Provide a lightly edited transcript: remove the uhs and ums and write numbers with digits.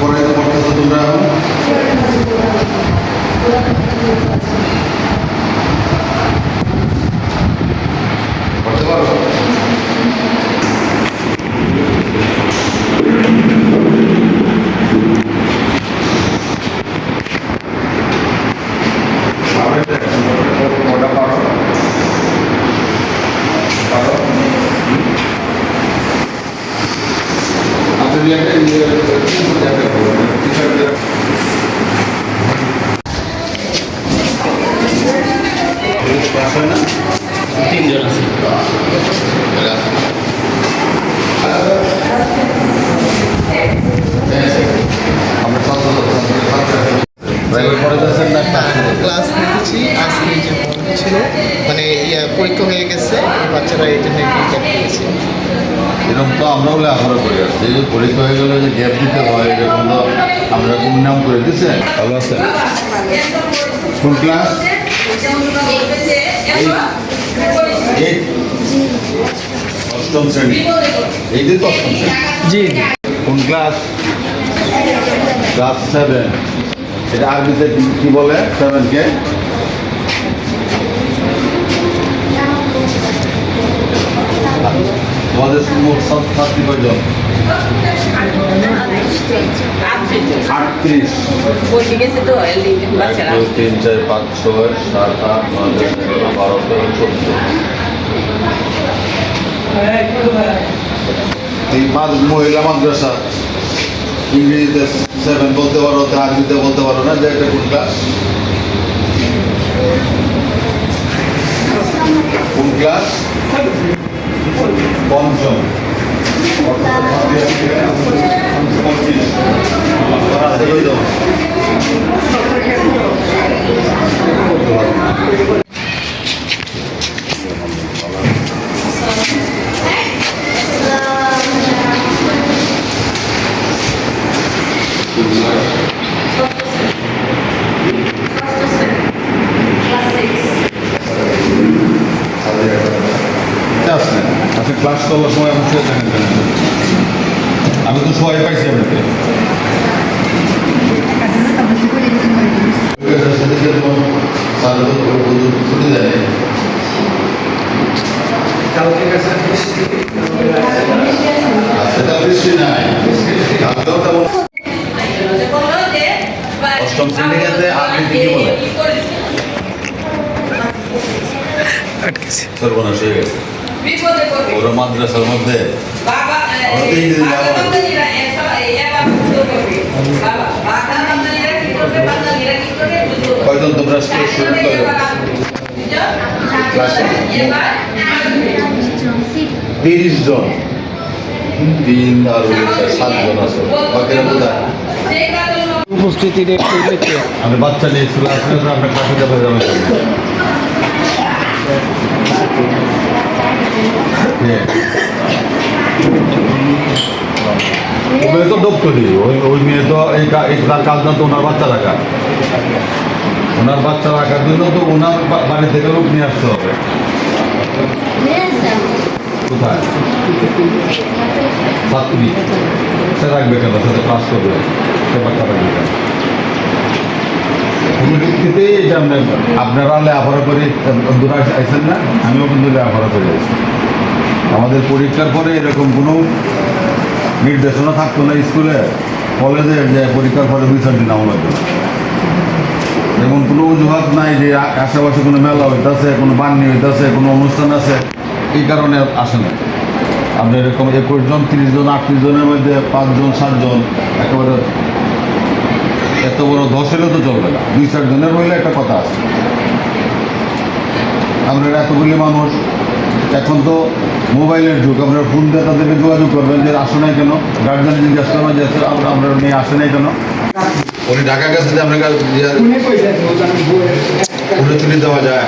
পড়াইতে পারতেছো তোমরা এখন? পড়তে পারো? তিনজন আছে। ক্লাস নিতেছি আজকে যে বন্ধ ছিল মানে পরীক্ষা হয়ে গেছে বাচ্চারা এই জন্য করেছে। এরকম তো আমরা বলে আগ্রহ করি আসছি যে পরীক্ষা হয়ে গেলে যে গ্যাপ দিতে হয় এরকম তো আমরা কোন নাম করে দিচ্ছে। ভালো আছে কোন ক্লাস? অষ্টম শ্রেণী। এই যে তো অষ্টম শ্রেণী। জি কোন ক্লাস? ক্লাস 7। এটা আরবিতে কি বলে 7কে? তোমাদের মোট ছাত্রী কয়জন? 38। 1 2 3 4 5 6 7 8 9 10 11 12 13 14। 5 মহিলা মাদ্রাসা। ইংরেজিতে 7 বলতে পারো, আরবিতে বলতে পারো না যে এটা কোন ক্লাস? কোন ক্লাস? পঞ্চম। আচ্ছা ক্লাস করার সময় আমি শুয়ে থাকেন কেন? আমি তো সবাই পাইছি আপনাকে। ছুটি দেয় সেটা বৃষ্টি নাই। অষ্টম শ্রেণীতে আপনি কি বলেন? সর্বনাশ হয়ে গেছে ওরা মাদ্রাসার মধ্যে কয়জন তোমরা স্টুডেন্ট? 30 জন। 3 আর 7 জন আছে। বাকিরা কোথায়? উপস্থিতির একটু হয়েছে। আমি বাচ্চা নিয়ে স্কুলে আসলে তো আপনার কাছে যাবে যাবে। ওই তো দপ্তরি ওই মেয়ে তো এই কাজ না তো ওনার বাচ্চা রাখা। ওনার বাচ্চা রাখার জন্য তো ওনার বাড়ি থেকে লোক নিয়ে আসতে হবে। কোথায়? ছাত্রী সে রাখবে কেন? সাথে ক্লাস করবে সে বাচ্চা রাখবে কেন? কোনো ব্যক্তিতেই এটা আপনারা লেখাপড়া করে দূরে আইসেন না, আমিও কিন্তু লেখাপড়া করে আইসি। আমাদের পরীক্ষার পরে এরকম কোনো নির্দেশনা থাকতো না স্কুলে কলেজে যে পরীক্ষার পরে 2-4 দিন আমল হতো। এমন কোনো অজুহাত নাই যে আশেপাশে কোনো মেলা হইতেছে, কোনো বান্নি হইতেছে, কোনো অনুষ্ঠান আছে এই কারণে আসে না। আপনি এরকম 21 জন 30 জন 38 জনের মধ্যে 5 জন 7 জন একেবারে এত বড় 10 হলেও তো চলবে না। 2-4 জনের হইলে একটা কথা আছে। আমরা এতগুলি মানুষ, এখন তো মোবাইলের যুগ, আপনারা ফোন দিয়ে তাদেরকে যোগাযোগ করবেন যে আসে নাই কেন, গার্জেন জিজ্ঞাসা করবেন যে আমরা মেয়ে আসে নাই কেন। উনি ঢাকা গেছে যে আমরা ছুটি দেওয়া যায়।